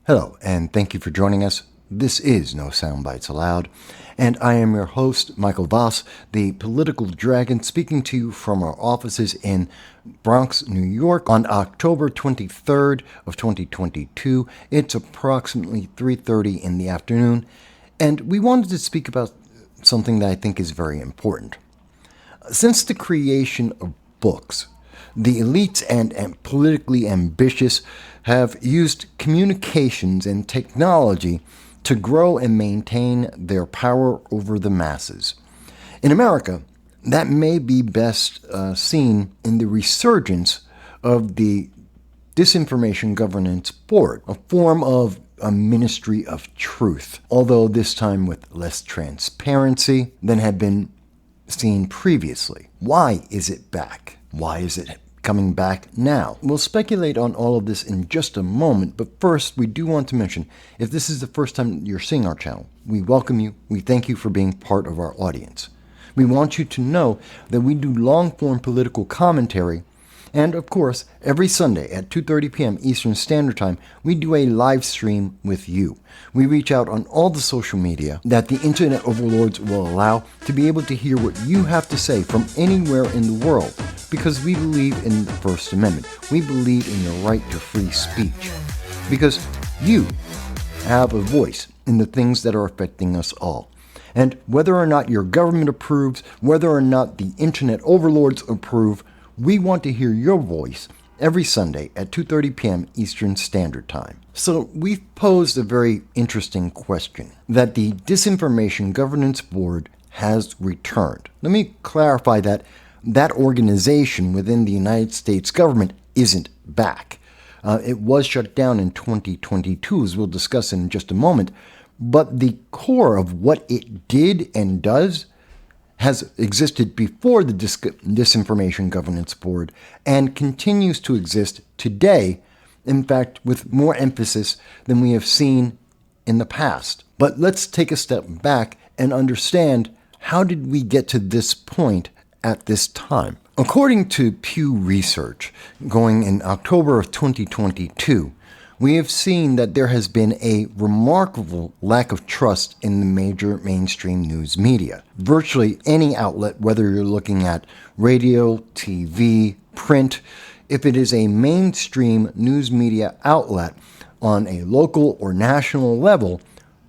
Hello, and thank you for joining us. This is No Soundbites Allowed, and I am your host, Michael Voss, the political dragon, speaking to you from our offices in Bronx, New York, on October 23rd of 2022. It's approximately 3:30 in the afternoon, and we wanted to speak about something that I think is very important. Since the creation of books, the elites and politically ambitious have used communications and technology to grow and maintain their power over the masses. In America, that may be best seen in the resurgence of the Disinformation Governance Board, a form of a ministry of truth, although this time with less transparency than had been seen previously. Why is it back? Why is it coming back now? We'll speculate on all of this in just a moment, but first we do want to mention, if this is the first time you're seeing our channel, we welcome you. We thank you for being part of our audience. We want you to know that we do long-form political commentary, and of course, every Sunday at 2:30 p.m. Eastern Standard Time, we do a live stream with you. We reach out on all the social media that the internet overlords will allow to be able to hear what you have to say from anywhere in the world, because we believe in the First Amendment. We believe in your right to free speech, because you have a voice in the things that are affecting us all. And whether or not your government approves, whether or not the internet overlords approve, we want to hear your voice every Sunday at 2:30 p.m. Eastern Standard Time. So we've posed a very interesting question that the Disinformation Governance Board has returned. Let me clarify that that organization within the United States government isn't back. It was shut down in 2022, as we'll discuss in just a moment, but the core of what it did and does has existed before the Disinformation Governance Board and continues to exist today, in fact, with more emphasis than we have seen in the past. But let's take a step back and understand, how did we get to this point at this time? According to Pew Research, going in October of 2022, we have seen that there has been a remarkable lack of trust in the major mainstream news media. Virtually any outlet, whether you're looking at radio, TV, print, if it is a mainstream news media outlet on a local or national level,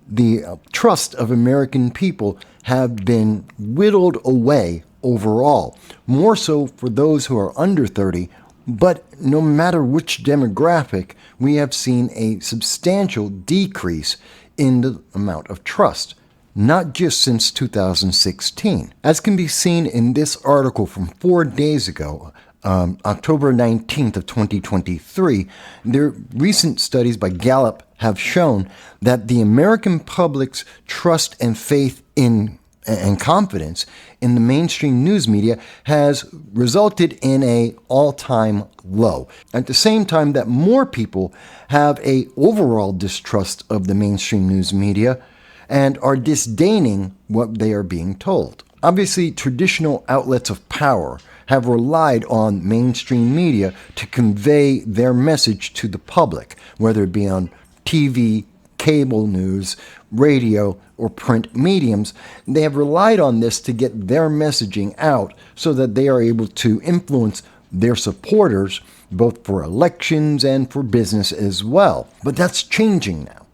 the trust of American people have been whittled away overall, more so for those who are under 30. But no matter which demographic, we have seen a substantial decrease in the amount of trust, not just since 2016. As can be seen in this article from 4 days ago, October 19th of 2023, their recent studies by Gallup have shown that the American public's trust and faith in and confidence in the mainstream news media has resulted in an all-time low. At the same time that more people have an overall distrust of the mainstream news media and are disdaining what they are being told. Obviously, traditional outlets of power have relied on mainstream media to convey their message to the public, whether it be on TV, cable news, radio, or print mediums. They have relied on this to get their messaging out so that they are able to influence their supporters, both for elections and for business as well. But that's changing now,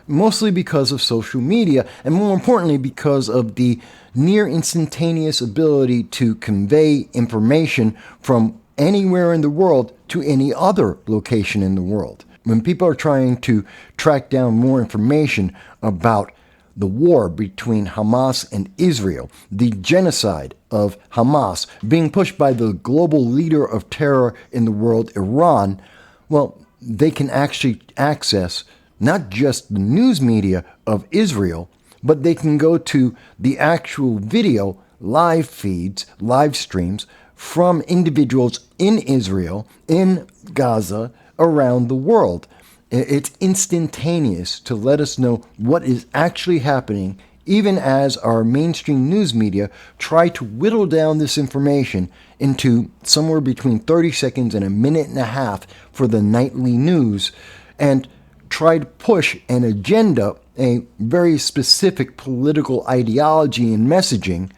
mostly because of social media, and more importantly because of the near instantaneous ability to convey information from anywhere in the world to any other location in the world. When people are trying to track down more information about the war between Hamas and Israel, the genocide of Hamas being pushed by the global leader of terror in the world, Iran, well, they can actually access not just the news media of Israel, but they can go to the actual video, live feeds, live streams from individuals in Israel, in Gaza, around the world. It's instantaneous to let us know what is actually happening, even as our mainstream news media try to whittle down this information into somewhere between 30 seconds and a minute and a half for the nightly news, and try to push an agenda, a very specific political ideology and messaging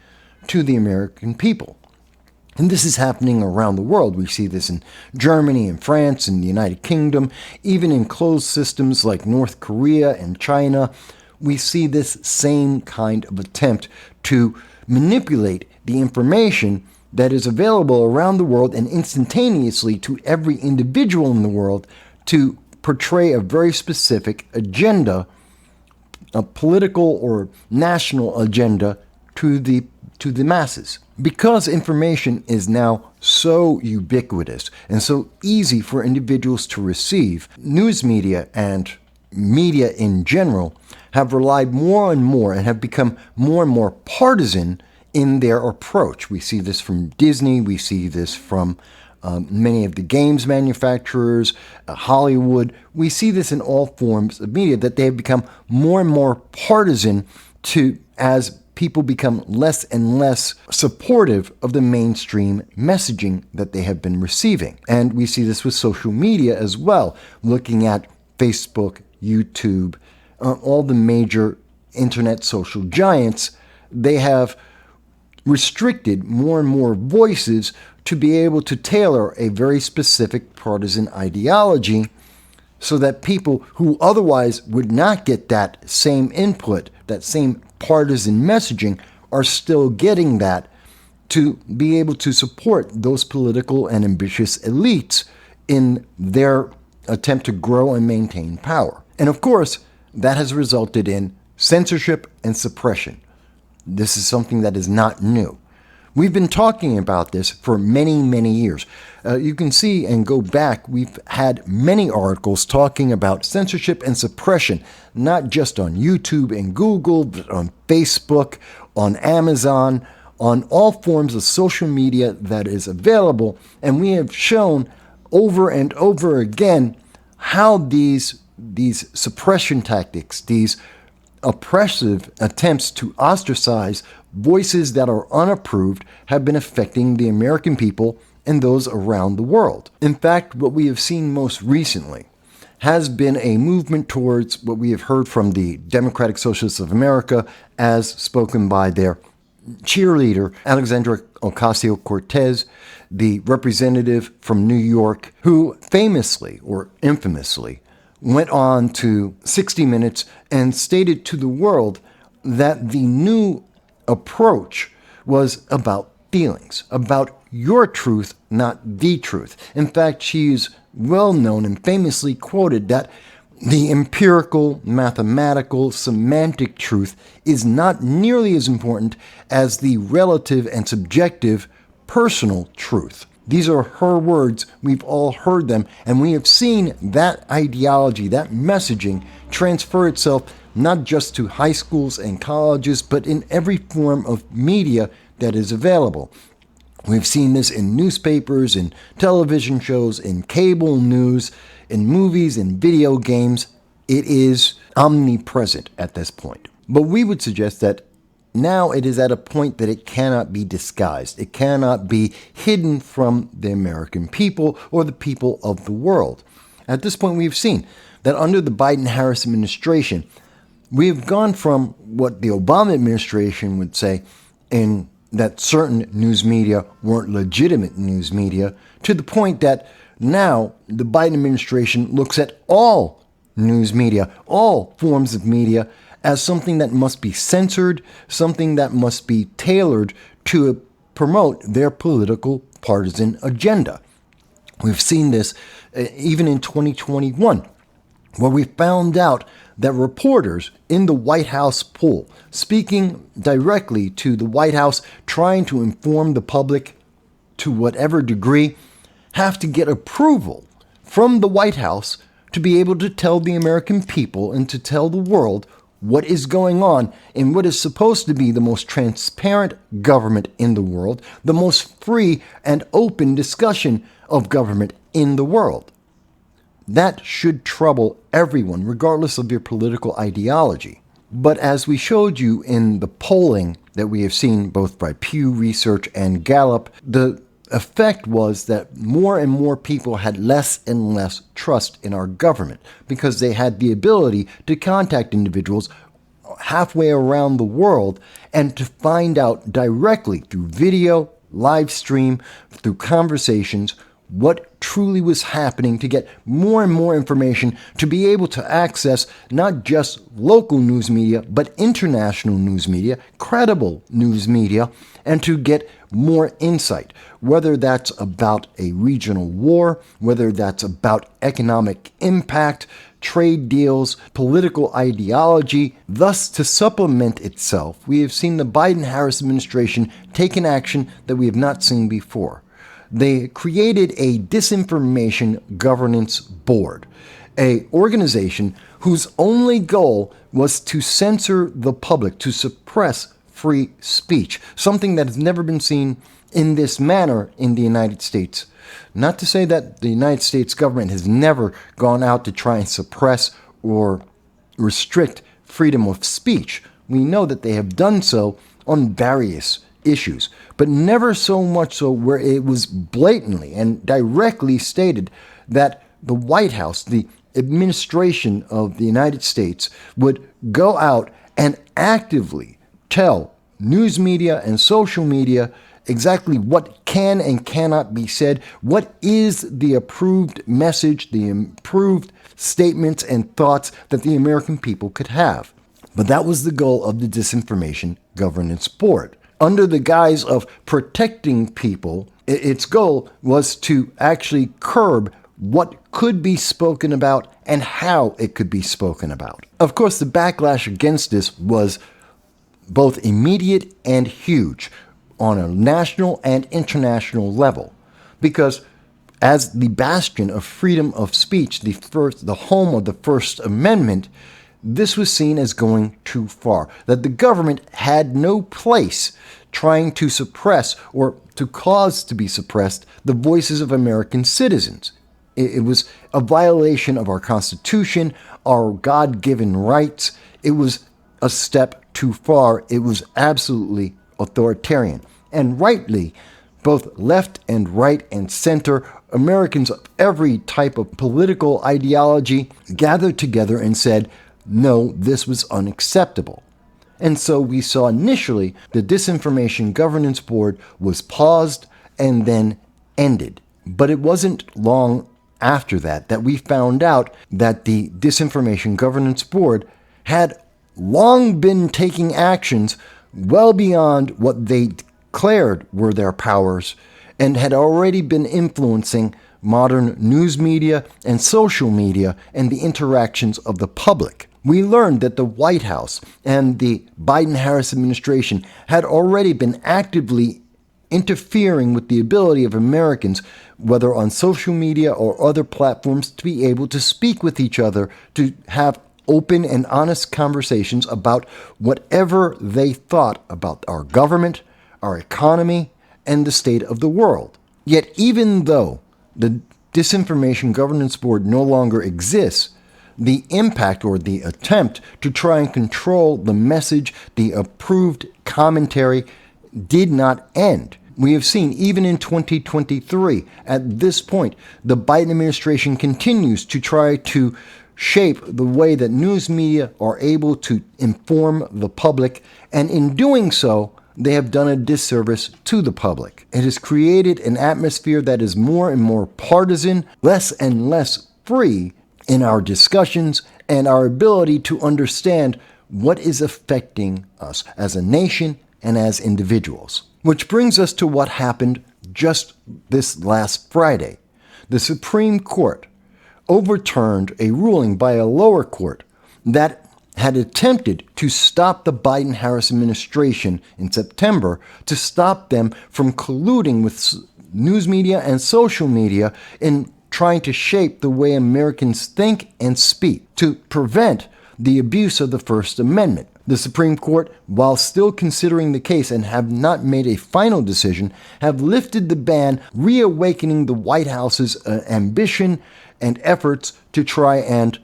to the American people. And this is happening around the world. We see this in Germany and France and the United Kingdom, even in closed systems like North Korea and China. We see this same kind of attempt to manipulate the information that is available around the world and instantaneously to every individual in the world to portray a very specific agenda, a political or national agenda to the masses. Because information is now so ubiquitous and so easy for individuals to receive, news media and media in general have relied more and more and have become more and more partisan in their approach. We see this from Disney, we see this from many of the games manufacturers, Hollywood. We see this in all forms of media, that they have become more and more partisan as people become less and less supportive of the mainstream messaging that they have been receiving. And we see this with social media as well, looking at Facebook, YouTube, all the major internet social giants. They have restricted more and more voices to be able to tailor a very specific partisan ideology so that people who otherwise would not get that same input, that same partisan messaging, are still getting that to be able to support those political and ambitious elites in their attempt to grow and maintain power. And of course, that has resulted in censorship and suppression. This is something that is not new. We've been talking about this for many, many years. You can see and go back, we've had many articles talking about censorship and suppression, not just on YouTube and Google, but on Facebook, on Amazon, on all forms of social media that is available. And we have shown over and over again how these suppression tactics, these oppressive attempts to ostracize voices that are unapproved, have been affecting the American people and those around the world. In fact, what we have seen most recently has been a movement towards what we have heard from the Democratic Socialists of America, as spoken by their cheerleader, Alexandria Ocasio-Cortez, the representative from New York, who famously or infamously went on to 60 Minutes and stated to the world that the new approach was about feelings, about your truth, not the truth. In fact, she's well known and famously quoted that the empirical, mathematical, semantic truth is not nearly as important as the relative and subjective personal truth. These are her words. We've all heard them, and we have seen that ideology, that messaging, transfer itself not just to high schools and colleges, but in every form of media that is available. We've seen this in newspapers, in television shows, in cable news, in movies, in video games. It is omnipresent at this point. But we would suggest that now it is at a point that it cannot be disguised. It cannot be hidden from the American people or the people of the world. At this point, we've seen that under the Biden-Harris administration, we have gone from what the Obama administration would say in that certain news media weren't legitimate news media, to the point that now the Biden administration looks at all news media, all forms of media, as something that must be censored, something that must be tailored to promote their political partisan agenda. We've seen this even in 2021, where we found out that reporters in the White House poll, speaking directly to the White House, trying to inform the public to whatever degree, have to get approval from the White House to be able to tell the American people and to tell the world what is going on in what is supposed to be the most transparent government in the world, the most free and open discussion of government in the world. That should trouble everyone, regardless of your political ideology. But as we showed you in the polling that we have seen both by Pew Research and Gallup, the effect was that more and more people had less and less trust in our government because they had the ability to contact individuals halfway around the world and to find out directly through video, live stream, through conversations, what truly was happening, to get more and more information, to be able to access not just local news media, but international news media, credible news media, and to get more insight, whether that's about a regional war, whether that's about economic impact, trade deals, political ideology. Thus, to supplement itself, we have seen the Biden-Harris administration take an action that we have not seen before. They created a Disinformation Governance Board, an organization whose only goal was to censor the public, to suppress free speech, something that has never been seen in this manner in the United States. Not to say that the United States government has never gone out to try and suppress or restrict freedom of speech. We know that they have done so on various issues, but never so much so where it was blatantly and directly stated that the White House, the administration of the United States, would go out and actively tell news media and social media exactly what can and cannot be said, what is the approved message, the approved statements and thoughts that the American people could have. But that was the goal of the Disinformation Governance Board. Under the guise of protecting people, its goal was to actually curb what could be spoken about and how it could be spoken about. Of course, the backlash against this was both immediate and huge on a national and international level, because as the bastion of freedom of speech, the home of the First Amendment, this was seen as going too far, that the government had no place trying to suppress or to cause to be suppressed the voices of American citizens. It was a violation of our Constitution, our God-given rights. It was a step too far. It was absolutely authoritarian. And rightly, both left and right and center, Americans of every type of political ideology gathered together and said, no, this was unacceptable. And so we saw initially the Disinformation Governance Board was paused and then ended. But it wasn't long after that we found out that the Disinformation Governance Board had long been taking actions well beyond what they declared were their powers and had already been influencing modern news media and social media and the interactions of the public. We learned that the White House and the Biden-Harris administration had already been actively interfering with the ability of Americans, whether on social media or other platforms, to be able to speak with each other, to have open and honest conversations about whatever they thought about our government, our economy, and the state of the world. Yet even though the Disinformation Governance Board no longer exists, the impact or the attempt to try and control the message, the approved commentary, did not end. We have seen even in 2023, at this point, the Biden administration continues to try to shape the way that news media are able to inform the public, and in doing so, they have done a disservice to the public. It has created an atmosphere that is more and more partisan, less and less free in our discussions and our ability to understand what is affecting us as a nation and as individuals. Which brings us to what happened just this last Friday. The Supreme Court overturned a ruling by a lower court that had attempted to stop the Biden-Harris administration in September, to stop them from colluding with news media and social media in trying to shape the way Americans think and speak, to prevent the abuse of the First Amendment. The Supreme Court, while still considering the case and have not made a final decision, have lifted the ban, reawakening the White House's ambition and efforts to try and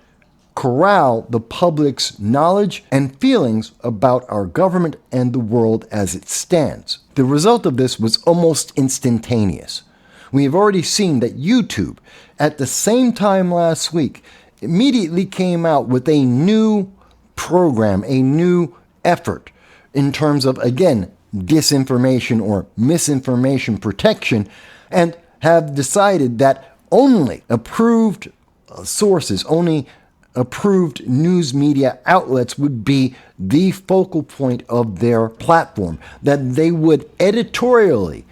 corral the public's knowledge and feelings about our government and the world as it stands. The result of this was almost instantaneous. We have already seen that YouTube, at the same time last week, immediately came out with a new program, a new effort in terms of, again, disinformation or misinformation protection, and have decided that only approved sources, only approved news media outlets would be the focal point of their platform, that they would editorially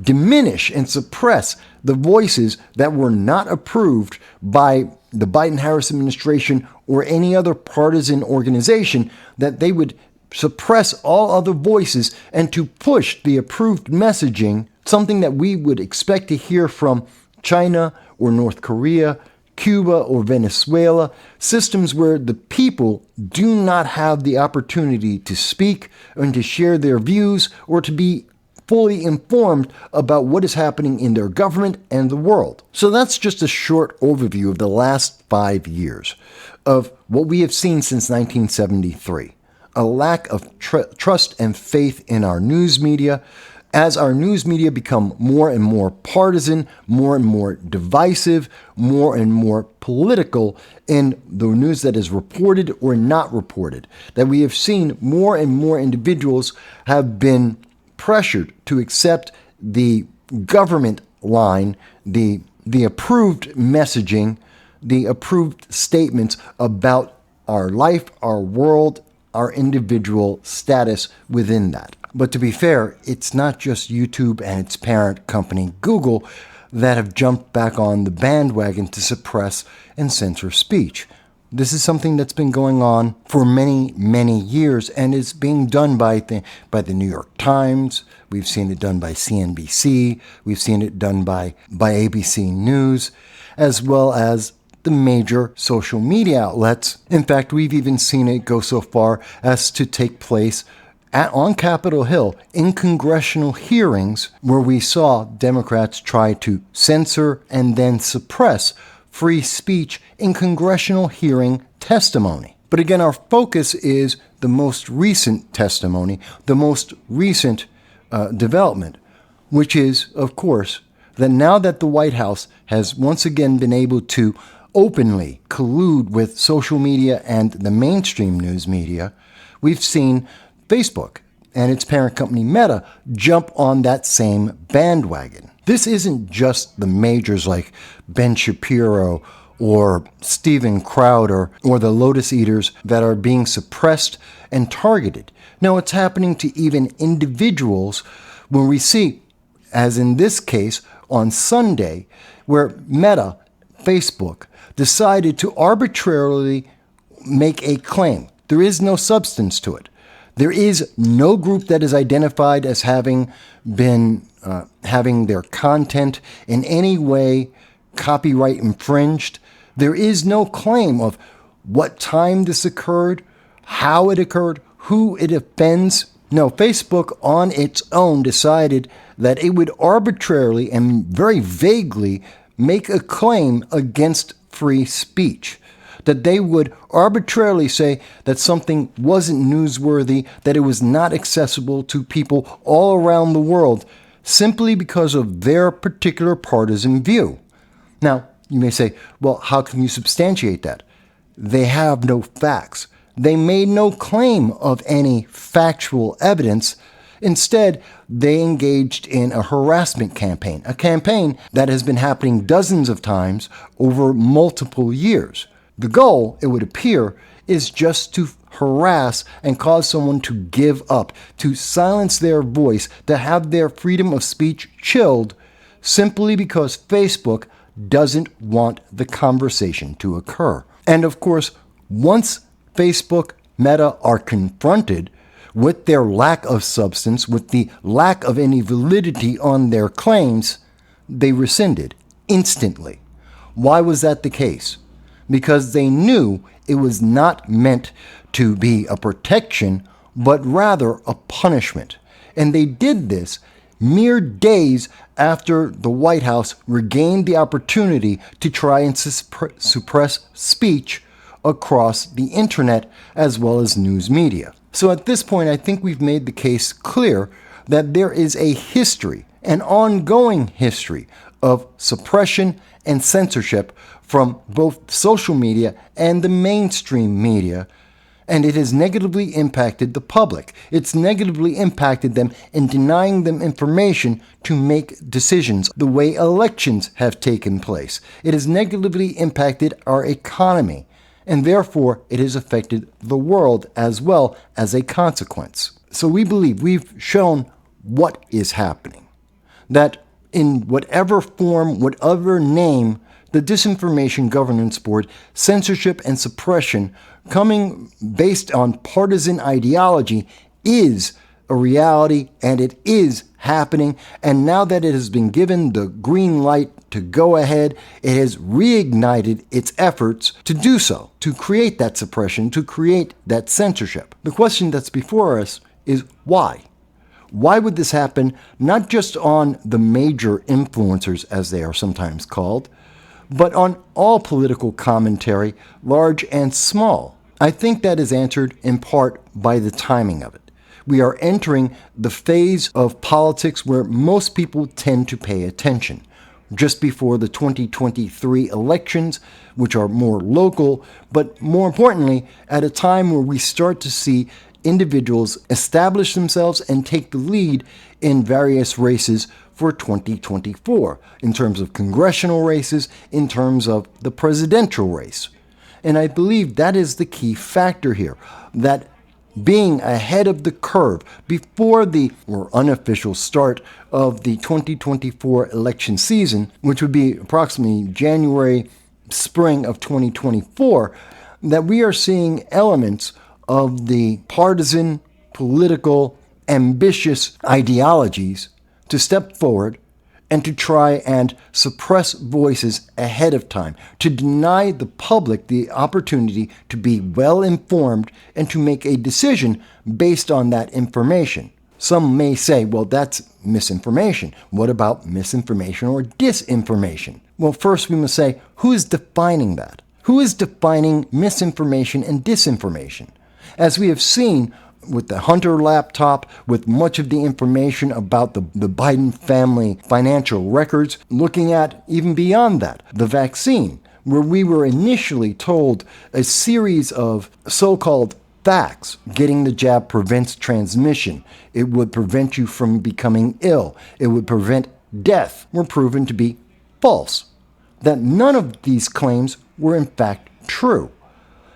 diminish and suppress the voices that were not approved by the Biden-Harris administration or any other partisan organization, that they would suppress all other voices and to push the approved messaging, something that we would expect to hear from China or North Korea, Cuba or Venezuela, systems where the people do not have the opportunity to speak and to share their views or to be fully informed about what is happening in their government and the world. So that's just a short overview of the last 5 years of what we have seen since 1973. A lack of trust and faith in our news media, as our news media become more and more partisan, more and more divisive, more and more political in the news that is reported or not reported, that we have seen more and more individuals have been pressured to accept the government line, the approved messaging, the approved statements about our life, our world, our individual status within that. But to be fair, it's not just YouTube and its parent company, Google, that have jumped back on the bandwagon to suppress and censor speech. This is something that's been going on for many, many years and is being done by the New York Times. We've seen it done by CNBC. We've seen it done by ABC News, as well as the major social media outlets. In fact, we've even seen it go so far as to take place on Capitol Hill in congressional hearings where we saw Democrats try to censor and then suppress free speech in congressional hearing testimony. But again, our focus is the most recent testimony, the most recent development, which is, of course, that now that the White House has once again been able to openly collude with social media and the mainstream news media, we've seen Facebook and its parent company Meta jump on that same bandwagon. This isn't just the majors like Ben Shapiro or Steven Crowder or the Lotus Eaters that are being suppressed and targeted. No, it's happening to even individuals when we see, as in this case on Sunday, where Meta, Facebook, decided to arbitrarily make a claim. There is no substance to it. There is no group that is identified as having been having their content in any way copyright infringed. There is no claim of what time this occurred, how it occurred, who it offends. No, Facebook on its own decided that it would arbitrarily and very vaguely make a claim against free speech, that they would arbitrarily say that something wasn't newsworthy, that it was not accessible to people all around the world, simply because of their particular partisan view. Now, you may say, well, how can you substantiate that? They have no facts. They made no claim of any factual evidence. Instead, they engaged in a harassment campaign, a campaign that has been happening dozens of times over multiple years. The goal, it would appear, is just to harass and cause someone to give up, to silence their voice, to have their freedom of speech chilled, simply because Facebook doesn't want the conversation to occur. And of course, once Facebook, Meta are confronted with their lack of substance, with the lack of any validity on their claims, they rescinded instantly. Why was that the case? Because they knew it was not meant to be a protection, but rather a punishment. And they did this mere days after the White House regained the opportunity to try and suppress speech across the internet as well as news media. So at this point, I think we've made the case clear that there is a history, an ongoing history of suppression and censorship from both social media and the mainstream media, and it has negatively impacted the public. It's negatively impacted them in denying them information to make decisions the way elections have taken place. It has negatively impacted our economy, and therefore it has affected the world as well as a consequence. So we believe we've shown what is happening, that in whatever form, whatever name, the Disinformation Governance Board, censorship and suppression coming based on partisan ideology is a reality, and it is happening. And now that it has been given the green light to go ahead, it has reignited its efforts to do so, to create that suppression, to create that censorship. The question that's before us is why? Why would this happen, not just on the major influencers, as they are sometimes called, but on all political commentary, large and small? I think that is answered in part by the timing of it. We are entering the phase of politics where most people tend to pay attention. Just before the 2023 elections, which are more local, but more importantly, at a time where we start to see individuals establish themselves and take the lead in various races for 2024, in terms of congressional races, in terms of the presidential race. And I believe that is the key factor here, that being ahead of the curve before the unofficial start of the 2024 election season, which would be approximately January, spring of 2024, that we are seeing elements of the partisan, political, ambitious ideologies to step forward and to try and suppress voices ahead of time, to deny the public the opportunity to be well informed and to make a decision based on that information. Some may say, well, that's misinformation. What about misinformation or disinformation? Well, first we must say, who is defining that? Who is defining misinformation and disinformation? As we have seen with the Hunter laptop, with much of the information about the Biden family financial records, looking at even beyond that, the vaccine, where we were initially told a series of so-called facts. Getting the jab prevents transmission. It would prevent you from becoming ill. It would prevent death. Were proven to be false. That none of these claims were in fact true.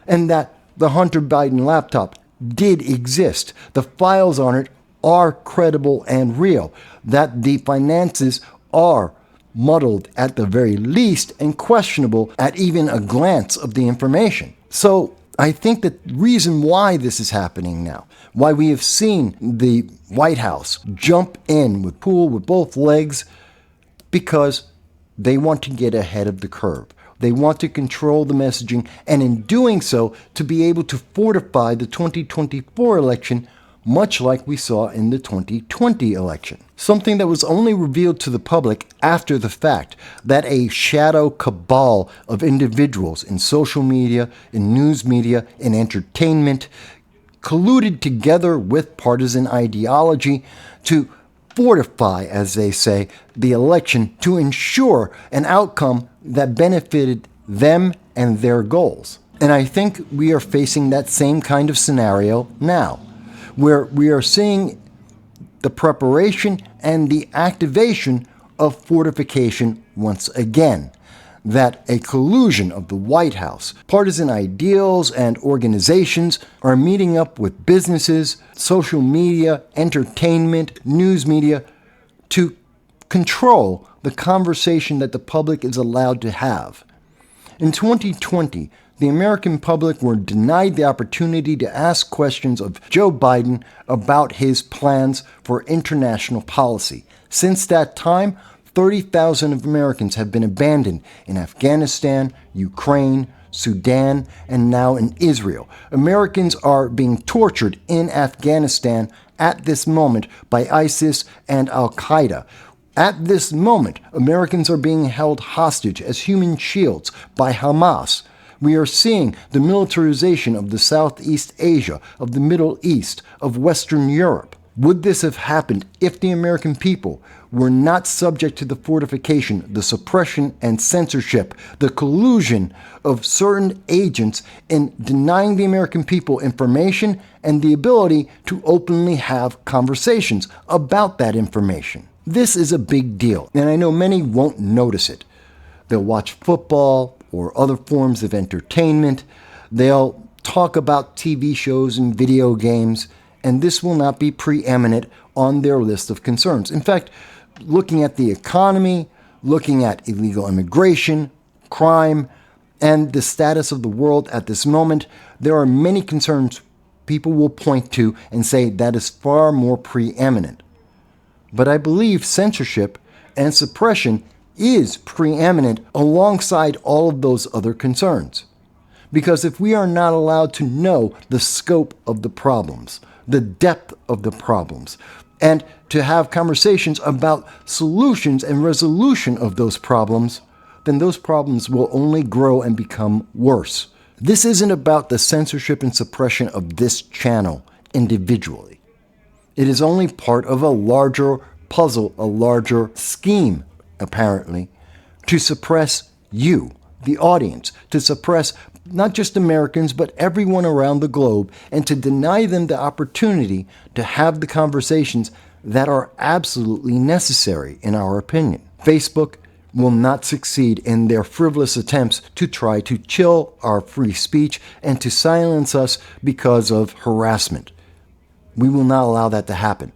And that the Hunter Biden laptop did exist. The files on it are credible and real. That the finances are muddled at the very least and questionable at even a glance of the information. So I think the reason why this is happening now, why we have seen the White House jump in with pool with both legs, because they want to get ahead of the curve. They want to control the messaging, and in doing so, to be able to fortify the 2024 election, much like we saw in the 2020 election. Something that was only revealed to the public after the fact, that a shadow cabal of individuals in social media, in news media, in entertainment, colluded together with partisan ideology to fortify, as they say, the election to ensure an outcome that benefited them and their goals. And I think we are facing that same kind of scenario now, where we are seeing the preparation and the activation of fortification once again. That a collusion of the White House, partisan ideals and organizations are meeting up with businesses, social media, entertainment, news media to control the conversation that the public is allowed to have. In 2020, the American public were denied the opportunity to ask questions of Joe Biden about his plans for international policy. Since that time, 30,000 of Americans have been abandoned in Afghanistan, Ukraine, Sudan, and now in Israel. Americans are being tortured in Afghanistan at this moment by ISIS and Al-Qaeda. At this moment, Americans are being held hostage as human shields by Hamas. We are seeing the militarization of the Southeast Asia, of the Middle East, of Western Europe. Would this have happened if the American people were not subject to the fortification, the suppression and censorship, the collusion of certain agents in denying the American people information and the ability to openly have conversations about that information? This is a big deal, and I know many won't notice it. They'll watch football or other forms of entertainment. They'll talk about TV shows and video games, and this will not be preeminent on their list of concerns. In fact, looking at the economy, looking at illegal immigration, crime, and the status of the world at this moment, there are many concerns people will point to and say that is far more preeminent. But I believe censorship and suppression is preeminent alongside all of those other concerns. Because if we are not allowed to know the scope of the problems, the depth of the problems, and to have conversations about solutions and resolution of those problems, then those problems will only grow and become worse. This isn't about the censorship and suppression of this channel individually. It is only part of a larger puzzle, a larger scheme, apparently, to suppress you, the audience, to suppress not just Americans, but everyone around the globe, and to deny them the opportunity to have the conversations that are absolutely necessary, in our opinion. Facebook will not succeed in their frivolous attempts to try to chill our free speech and to silence us because of harassment. We will not allow that to happen.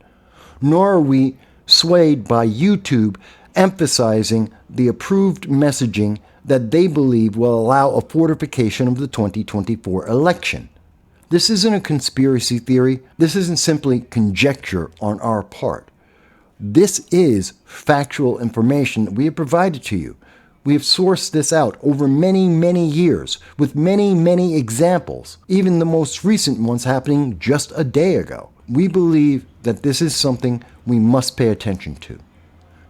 Nor are we swayed by YouTube emphasizing the approved messaging that they believe will allow a fortification of the 2024 election. This isn't a conspiracy theory. This isn't simply conjecture on our part. This is factual information that we have provided to you. We have sourced this out over many, many years with many, many examples, even the most recent ones happening just a day ago. We believe that this is something we must pay attention to.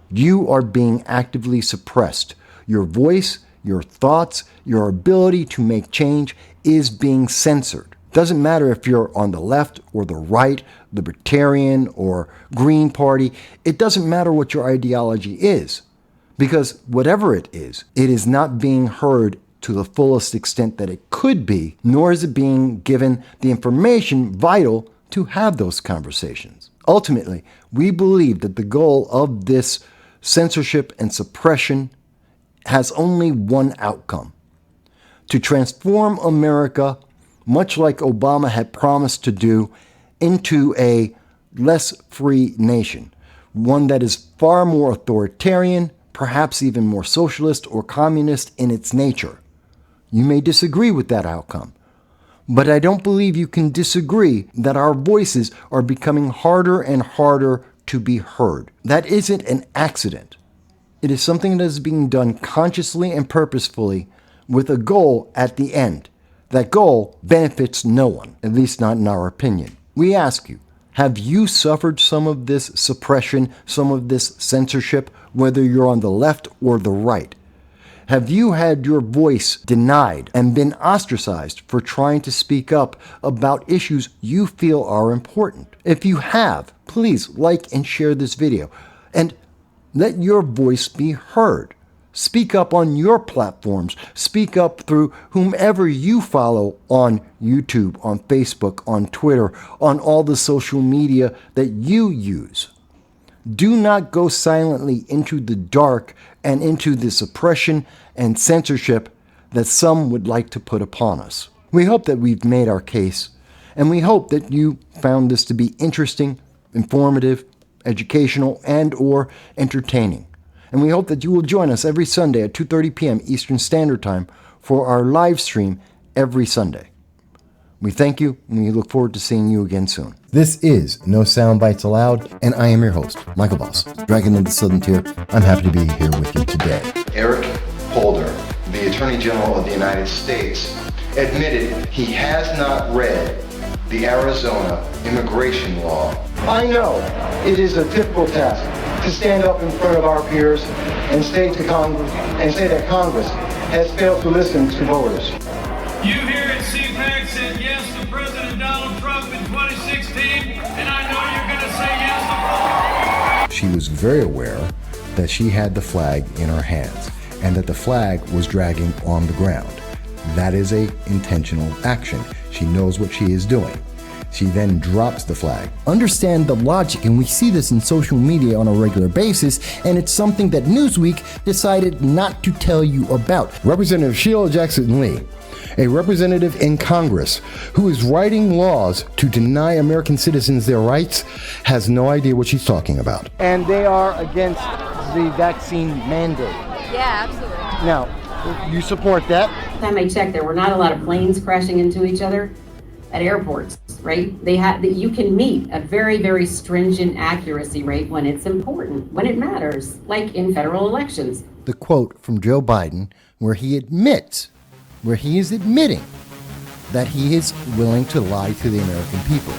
You are being actively suppressed. Your voice, your thoughts, your ability to make change is being censored. Doesn't matter if you're on the left or the right, libertarian or Green Party. It doesn't matter what your ideology is, because whatever it is not being heard to the fullest extent that it could be, nor is it being given the information vital to have those conversations. Ultimately, we believe that the goal of this censorship and suppression has only one outcome: to transform America, much like Obama had promised to do, into a less free nation, one that is far more authoritarian, perhaps even more socialist or communist in its nature. You may disagree with that outcome, but I don't believe you can disagree that our voices are becoming harder and harder to be heard. That isn't an accident. It is something that is being done consciously and purposefully with a goal at the end. That goal benefits no one, at least not in our opinion. We ask you, have you suffered some of this suppression, some of this censorship, whether you're on the left or the right? Have you had your voice denied and been ostracized for trying to speak up about issues you feel are important? If you have, please like and share this video and let your voice be heard. Speak up on your platforms. Speak up through whomever you follow on YouTube, on Facebook, on Twitter, on all the social media that you use. Do not go silently into the dark and into the suppression and censorship that some would like to put upon us. We hope that we've made our case, and we hope that you found this to be interesting, informative, educational, and or entertaining. And we hope that you will join us every Sunday at 2:30 p.m. Eastern Standard Time for our live stream every Sunday. We thank you, and we look forward to seeing you again soon. This is No Soundbites Allowed, and I am your host, Michael Voss, Dragon of the Southern Tier. I'm happy to be here with you today. Eric Holder, the Attorney General of the United States, admitted he has not read the Arizona immigration law. I know it is a difficult task to stand up in front of our peers and say to Congress and say that Congress has failed to listen to voters. You here at CPAC said yes to President Donald Trump in 2016, and I know you're going to say yes to... She was very aware that she had the flag in her hands and that the flag was dragging on the ground. That is an intentional action. She knows what she is doing. She then drops the flag. Understand the logic, and we see this in social media on a regular basis, and it's something that Newsweek decided not to tell you about. Representative Sheila Jackson Lee, a representative in Congress who is writing laws to deny American citizens their rights, has no idea what she's talking about. And they are against the vaccine mandate. Yeah, absolutely. Now, you support that? Last time I checked, there were not a lot of planes crashing into each other at airports, right? You can meet a very, very stringent accuracy rate when it's important, when it matters, like in federal elections. The quote from Joe Biden where he is admitting that he is willing to lie to the American people.